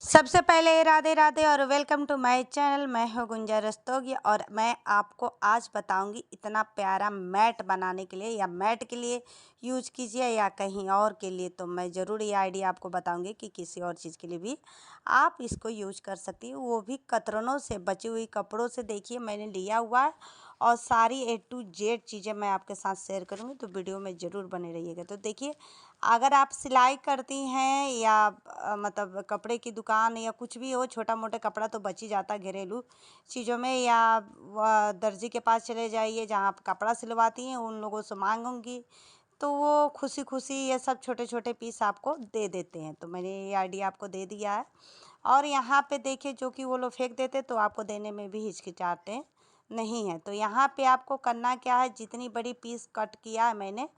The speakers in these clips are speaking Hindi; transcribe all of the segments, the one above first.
सबसे पहले राधे राधे और वेलकम टू माय चैनल। मैं हूँ गुंजा रस्तोगी और मैं आपको आज बताऊंगी इतना प्यारा मैट बनाने के लिए या मैट के लिए यूज कीजिए या कहीं और के लिए। तो मैं ज़रूर ये आइडिया आपको बताऊंगी कि किसी और चीज़ के लिए भी आप इसको यूज कर सकती हो, वो भी कतरनों से बची हुई कपड़ों से। देखिए मैंने लिया हुआ है और सारी A to Z चीज़ें मैं आपके साथ शेयर करूँगी, तो वीडियो में ज़रूर बने रहिएगा। तो देखिए, अगर आप सिलाई करती हैं या मतलब कपड़े की दुकान या कुछ भी हो, छोटा मोटा कपड़ा तो बच ही जाता है घरेलू चीज़ों में, या दर्जी के पास चले जाइए जहाँ आप कपड़ा सिलवाती हैं, उन लोगों से मांगूंगी तो वो खुशी खुशी ये सब छोटे छोटे पीस आपको दे देते हैं। तो मैंने ये आइडिया आपको दे दिया है। और यहाँ पे देखिए, जो कि वो लोग फेंक देते तो आपको देने में भी हिचकिचाते नहीं है। तो यहाँ पे आपको करना क्या है, जितनी बड़ी पीस कट किया है मैंने,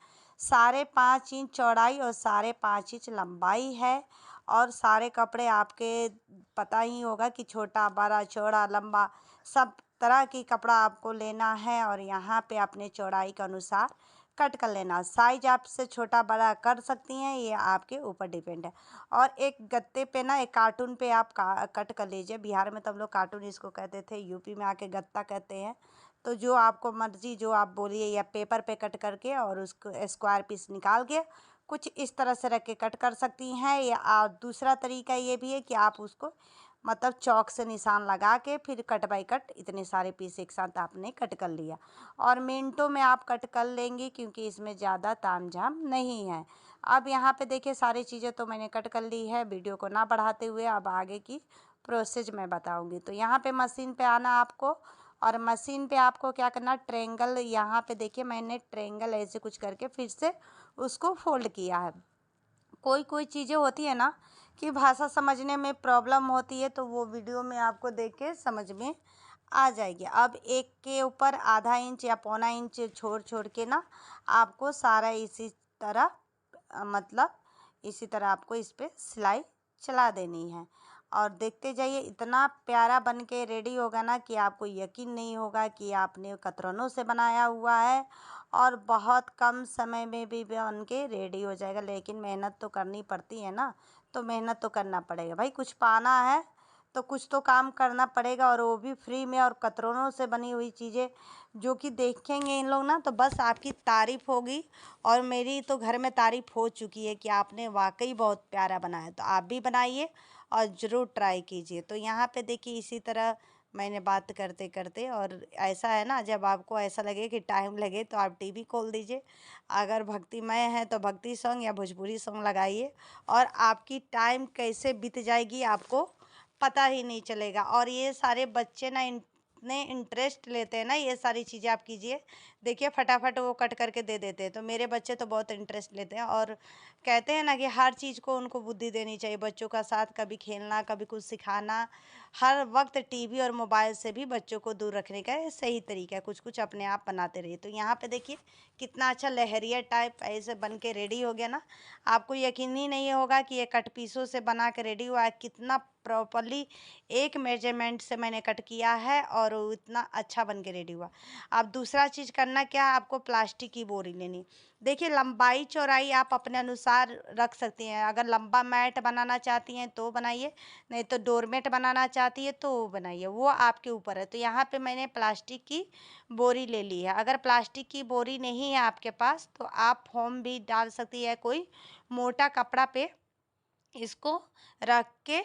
5.5 इंच चौड़ाई और 5.5 इंच लंबाई है। और सारे कपड़े आपके पता ही होगा कि छोटा बड़ा चौड़ा लंबा सब तरह की कपड़ा आपको लेना है। और यहाँ पे अपने चौड़ाई के अनुसार कट कर लेना। साइज आपसे छोटा बड़ा कर सकती हैं, ये आपके ऊपर डिपेंड है। और एक गत्ते पे ना, एक कार्टून पे आप कट कर लीजिए। बिहार में तो हम लोग कार्टून इसको कहते थे, यूपी में आके गत्ता कहते हैं। तो जो आपको मर्जी जो आप बोलिए, या पेपर पे कट करके और उसको स्क्वायर पीस निकाल के कुछ इस तरह से रख के कट कर सकती हैं। या दूसरा तरीका ये भी है कि आप उसको मतलब चौक से निशान लगा के फिर कट बाई कट इतने सारे पीस एक साथ आपने कट कर लिया और मिनटों में आप कट कर लेंगी, क्योंकि इसमें ज़्यादा तामझाम नहीं है। अब यहाँ पे देखिए, सारी चीज़ें तो मैंने कट कर ली है। वीडियो को ना बढ़ाते हुए अब आगे की प्रोसेस मैं बताऊँगी। तो यहाँ पे मशीन पे आना आपको, और मशीन पे आपको क्या करना, ट्रेंगल, यहाँ पे देखिए मैंने ट्रेंगल ऐसे कुछ करके फिर से उसको फोल्ड किया है। कोई कोई चीज़ें होती है ना कि भाषा समझने में प्रॉब्लम होती है, तो वो वीडियो में आपको देख के समझ में आ जाएगी। अब एक के ऊपर ½ इंच या ½ इंच छोड़ छोड़ के ना आपको सारा इसी तरह मतलब इसी तरह आपको इस पर सिलाई चला देनी है। और देखते जाइए, इतना प्यारा बन के रेडी होगा ना कि आपको यकीन नहीं होगा कि आपने कतरनों से बनाया हुआ है। और बहुत कम समय में भी बन के रेडी हो जाएगा। लेकिन मेहनत तो करनी पड़ती है ना, तो मेहनत तो करना पड़ेगा भाई। कुछ पाना है तो कुछ तो काम करना पड़ेगा, और वो भी फ्री में। और कतरनों से बनी हुई चीज़ें जो कि देखेंगे इन लोग ना, तो बस आपकी तारीफ़ होगी। और मेरी तो घर में तारीफ़ हो चुकी है कि आपने वाकई बहुत प्यारा बनाया। तो आप भी बनाइए और ज़रूर ट्राई कीजिए। तो यहाँ पे देखिए, इसी तरह मैंने बात करते करते, और ऐसा है ना, जब आपको ऐसा लगे कि टाइम लगे तो आप टीवी खोल दीजिए। अगर भक्तिमय है तो भक्ति सॉन्ग या भोजपुरी सॉन्ग लगाइए, और आपकी टाइम कैसे बीत जाएगी आपको पता ही नहीं चलेगा। और ये सारे बच्चे ना इतने इंटरेस्ट लेते हैं ना, ये सारी चीज़ें आप कीजिए। देखिए फटाफट वो कट करके दे देते हैं। तो मेरे बच्चे तो बहुत इंटरेस्ट लेते हैं, और कहते हैं ना कि हर चीज़ को उनको बुद्धि देनी चाहिए बच्चों का साथ, कभी खेलना कभी कुछ सिखाना। हर वक्त टीवी और मोबाइल से भी बच्चों को दूर रखने का ये सही तरीका है। कुछ कुछ अपने आप बनाते रहिए। तो यहाँ पे देखिए कितना अच्छा लहरिया टाइप ऐसे बन के रेडी हो गया ना। आपको यकीन ही नहीं होगा कि ये कट पीसों से बना के रेडी हुआ है। कितना प्रॉपरली एक मेजरमेंट से मैंने कट किया है और वो इतना अच्छा बन के रेडी हुआ। अब दूसरा चीज़ करना क्या है, आपको प्लास्टिक की बोरी लेनी। देखिए लंबाई चौड़ाई आप अपने अनुसार रख सकती हैं। अगर लंबा मैट बनाना चाहती हैं तो बनाइए, नहीं तो डोरमेट बनाना चाहती है तो बनाइए, वो आपके ऊपर है। तो यहाँ पे मैंने प्लास्टिक की बोरी ले ली है। अगर प्लास्टिक की बोरी नहीं है आपके पास तो आप फोम भी डाल सकती है, कोई मोटा कपड़ा पे इसको रख के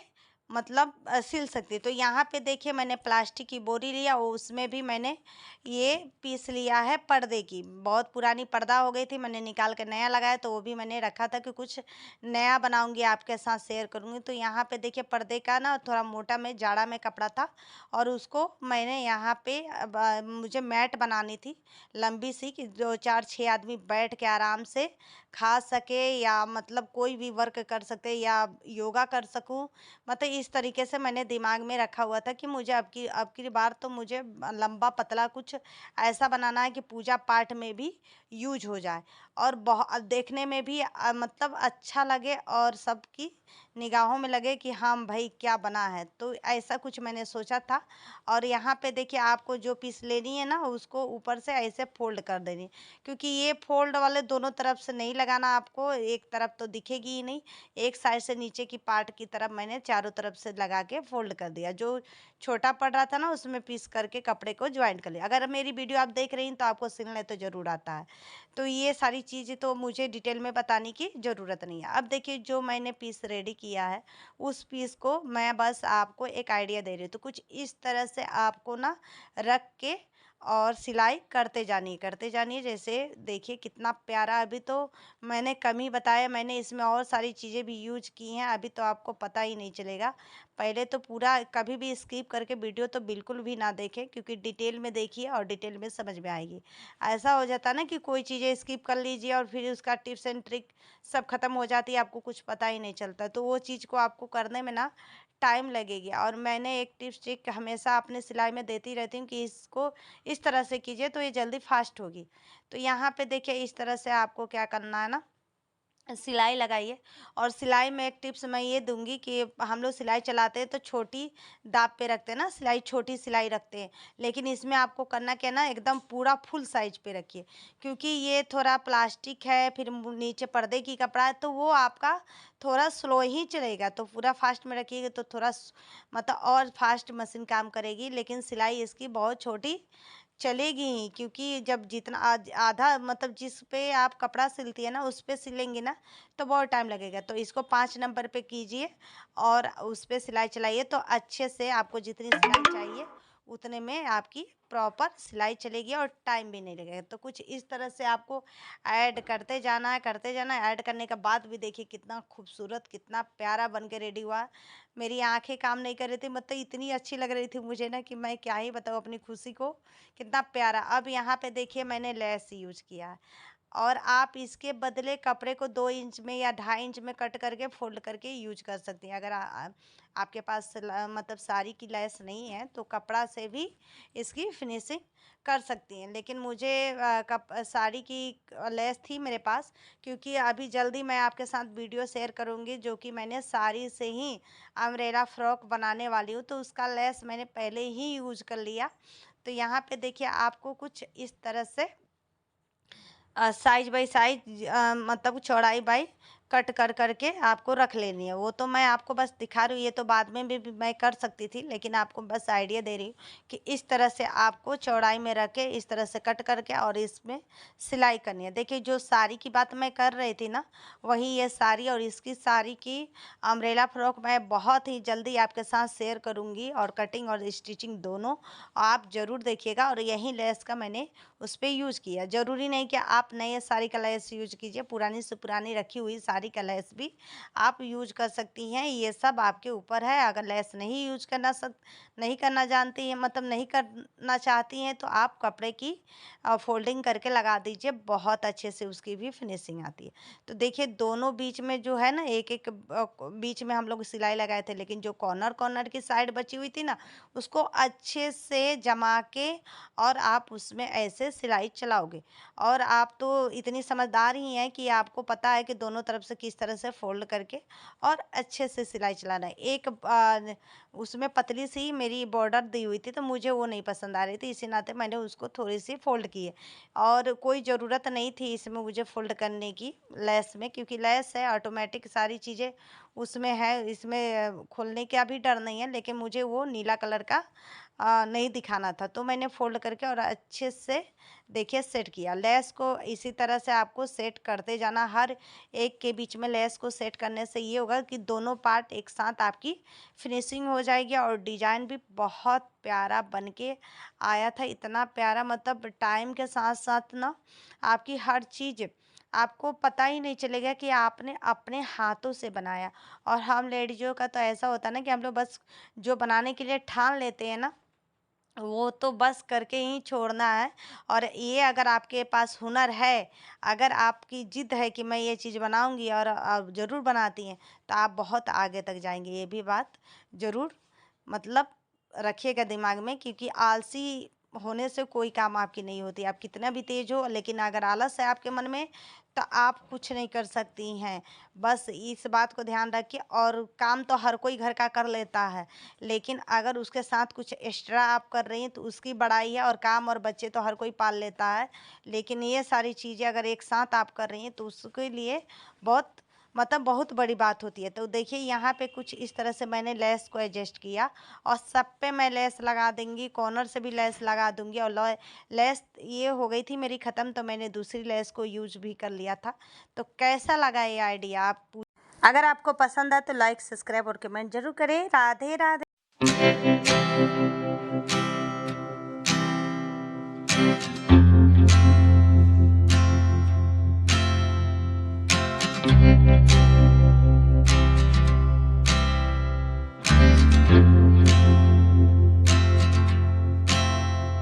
मतलब सिल सकती है। तो यहाँ पे देखिए मैंने प्लास्टिक की बोरी लिया और उसमें भी मैंने ये पीस लिया है पर्दे की। बहुत पुरानी पर्दा हो गई थी, मैंने निकाल के नया लगाया, तो वो भी मैंने रखा था कि कुछ नया बनाऊंगी आपके साथ शेयर करूंगी। तो यहाँ पे देखिए पर्दे का ना थोड़ा मोटा में जाड़ा में कपड़ा था, और उसको मैंने यहाँ पे मुझे मैट बनानी थी लंबी सी, कि 2 4 6 आदमी बैठ के आराम से खा सके, या मतलब कोई भी वर्क कर सकते, या योगा कर सकूं। मतलब इस तरीके से मैंने दिमाग में रखा हुआ था कि मुझे अब की बार तो मुझे लंबा पतला कुछ ऐसा बनाना है कि पूजा पाठ में भी यूज हो जाए, और बहुत देखने में भी मतलब अच्छा लगे, और सबकी निगाहों में लगे कि हाँ भाई क्या बना है। तो ऐसा कुछ मैंने सोचा था। और यहाँ पे देखिए, आपको जो पीस लेनी है ना, उसको ऊपर से ऐसे फोल्ड कर देनी, क्योंकि ये फोल्ड वाले दोनों तरफ से नहीं लगाना आपको एक तरफ तो दिखेगी ही नहीं, एक साइड से नीचे की पार्ट की तरफ मैंने चारों तरफ से लगा के फोल्ड कर दिया। जो छोटा पड़ रहा था ना उसमें पीस करके कपड़े को ज्वाइंट कर लिया। अगर मेरी वीडियो आप देख रही हैं तो आपको सिलने तो ज़रूर आता है। तो ये सारी चीज़ें तो मुझे डिटेल में बताने की ज़रूरत नहीं है। अब देखिए जो मैंने पीस रेडी किया है उस पीस को मैं बस आपको एक आइडिया दे रही हूँ। तो कुछ इस तरह से आपको ना रख के और सिलाई करते जानिए। जैसे देखिए कितना प्यारा, अभी तो मैंने कम ही बताया, मैंने इसमें और सारी चीज़ें भी यूज की हैं, अभी तो आपको पता ही नहीं चलेगा। पहले तो पूरा कभी भी स्किप करके वीडियो तो बिल्कुल भी ना देखें, क्योंकि डिटेल में देखिए और डिटेल में समझ में आएगी। ऐसा हो जाता है ना कि कोई चीज़ें स्किप कर लीजिए और फिर उसका टिप्स एंड ट्रिक सब खत्म हो जाती है, आपको कुछ पता ही नहीं चलता। तो वो चीज़ को आपको करने में ना टाइम लगेगी। और मैंने एक टिप्स ट्रिक हमेशा अपने सिलाई में देती रहती हूँ कि इसको इस तरह से कीजिए तो ये जल्दी फास्ट होगी। तो यहाँ पे देखिए इस तरह से आपको क्या करना है ना, सिलाई लगाइए। और सिलाई में एक टिप्स मैं ये दूंगी कि हम लोग सिलाई चलाते हैं तो छोटी दाब पे रखते हैं ना, सिलाई छोटी सिलाई रखते हैं, लेकिन इसमें आपको करना क्या ना, एकदम पूरा फुल साइज पे रखिए, क्योंकि ये थोड़ा प्लास्टिक है, फिर नीचे पर्दे की कपड़ा है, तो वो आपका थोड़ा स्लो ही चलेगा। तो पूरा फास्ट में रखिएगा तो थोड़ा मतलब और फास्ट मशीन काम करेगी, लेकिन सिलाई इसकी बहुत छोटी चलेगी ही, क्योंकि जब जितना आधा मतलब जिस पे आप कपड़ा सिलती है ना उस पे सिलेंगे ना तो बहुत टाइम लगेगा। तो इसको 5 नंबर पे कीजिए और उस पे सिलाई चलाइए, तो अच्छे से आपको जितनी सिलाई चाहिए उतने में आपकी प्रॉपर सिलाई चलेगी और टाइम भी नहीं लगेगा। तो कुछ इस तरह से आपको ऐड करते जाना है, करते जाना है। ऐड करने के बाद भी देखिए कितना खूबसूरत, कितना प्यारा बन के रेडी हुआ। मेरी आंखें काम नहीं कर रही थी, मतलब इतनी अच्छी लग रही थी मुझे ना कि मैं क्या ही बताऊँ अपनी खुशी को, कितना प्यारा। अब यहाँ पे देखिए मैंने लेस यूज किया है, और आप इसके बदले कपड़े को 2 इंच में या 2.5 इंच में कट करके फोल्ड करके यूज कर सकती हैं। अगर आपके पास मतलब साड़ी की लेस नहीं है तो कपड़ा से भी इसकी फिनिशिंग कर सकती हैं। लेकिन मुझे साड़ी की लेस थी मेरे पास, क्योंकि अभी जल्दी मैं आपके साथ वीडियो शेयर करूंगी जो कि मैंने साड़ी से ही अम्ब्रेला फ्रॉक बनाने वाली हूँ, तो उसका लेस मैंने पहले ही यूज कर लिया। तो यहाँ पे देखिए आपको कुछ इस तरह से साइज बाई साइज मतलब चौड़ाई बाई कट कर करके आपको रख लेनी है। वो तो मैं आपको बस दिखा रही हूँ, ये तो बाद में भी मैं कर सकती थी, लेकिन आपको बस आइडिया दे रही हूँ कि इस तरह से आपको चौड़ाई में रख के इस तरह से कट करके और इसमें सिलाई करनी है। देखिए जो साड़ी की बात मैं कर रही थी ना, वही ये साड़ी, और इसकी साड़ी की अम्ब्रेला फ्रॉक मैं बहुत ही जल्दी आपके साथ शेयर करूँगी, और कटिंग और स्टिचिंग दोनों आप ज़रूर देखिएगा। और यही लेस का मैंने उस पर यूज़ किया। ज़रूरी नहीं कि आप नए साड़ी का लेस यूज कीजिए, पुरानी से पुरानी रखी हुई साड़ी का लेस भी आप यूज कर सकती हैं। ये सब आपके ऊपर है। अगर लेस नहीं यूज नहीं करना जानती हैं, मतलब नहीं करना चाहती हैं, तो आप कपड़े की फोल्डिंग करके लगा दीजिए, बहुत अच्छे से उसकी भी फिनिशिंग आती है। तो देखिए दोनों बीच में जो है ना एक एक बीच में हम लोग सिलाई लगाए थे, लेकिन जो कॉर्नर कॉर्नर की साइड बची हुई थी ना उसको अच्छे से जमा के और आप उसमें ऐसे सिलाई चलाओगे। और आप तो इतनी समझदार ही हैं कि आपको पता है कि दोनों तरफ से किस तरह से फोल्ड करके और अच्छे से सिलाई चलाना है। एक उसमें पतली सी मेरी बॉर्डर दी हुई थी, तो मुझे वो नहीं पसंद आ रही थी, इसी नाते मैंने उसको थोड़ी सी फोल्ड की है। और कोई ज़रूरत नहीं थी इसमें मुझे फोल्ड करने की लेस में, क्योंकि लेस है ऑटोमेटिक सारी चीज़ें उसमें है, इसमें खोलने का भी डर नहीं है। लेकिन मुझे वो नीला कलर का नहीं दिखाना था, तो मैंने फोल्ड करके और अच्छे से देखिए सेट किया। लेस को इसी तरह से आपको सेट करते जाना, हर एक के बीच में लेस को सेट करने से ये होगा कि दोनों पार्ट एक साथ आपकी फिनिशिंग हो जाएगी। और डिजाइन भी बहुत प्यारा बन के आया था, इतना प्यारा, मतलब टाइम के साथ साथ ना आपकी हर चीज़ आपको पता ही नहीं चलेगा कि आपने अपने हाथों से बनाया। और हम लेडीजों का तो ऐसा होता है ना कि हम लोग बस जो बनाने के लिए ठान लेते हैं ना, वो तो बस करके ही छोड़ना है। और ये अगर आपके पास हुनर है, अगर आपकी जिद है कि मैं ये चीज़ बनाऊंगी और आप ज़रूर बनाती हैं, तो आप बहुत आगे तक जाएंगे। ये भी बात ज़रूर मतलब रखिएगा दिमाग में, क्योंकि आलसी होने से कोई काम आपकी नहीं होती। आप कितना भी तेज़ हो, लेकिन अगर आलस है आपके मन में तो आप कुछ नहीं कर सकती हैं। बस इस बात को ध्यान रखिए। और काम तो हर कोई घर का कर लेता है, लेकिन अगर उसके साथ कुछ एक्स्ट्रा आप कर रही हैं तो उसकी बड़ाई है। और काम और बच्चे तो हर कोई पाल लेता है, लेकिन ये सारी चीज़ें अगर एक साथ आप कर रही हैं तो उसके लिए बहुत मतलब बहुत बड़ी बात होती है। तो देखिए यहाँ पे कुछ इस तरह से मैंने लेस को एडजस्ट किया, और सब पे मैं लेस लगा दूंगी, कॉर्नर से भी लेस लगा दूंगी। और लेस ये हो गई थी मेरी ख़त्म, तो मैंने दूसरी लेस को यूज भी कर लिया था। तो कैसा लगा ये आइडिया आप अगर आपको पसंद है तो लाइक, सब्सक्राइब और कमेंट जरूर करें। राधे राधे।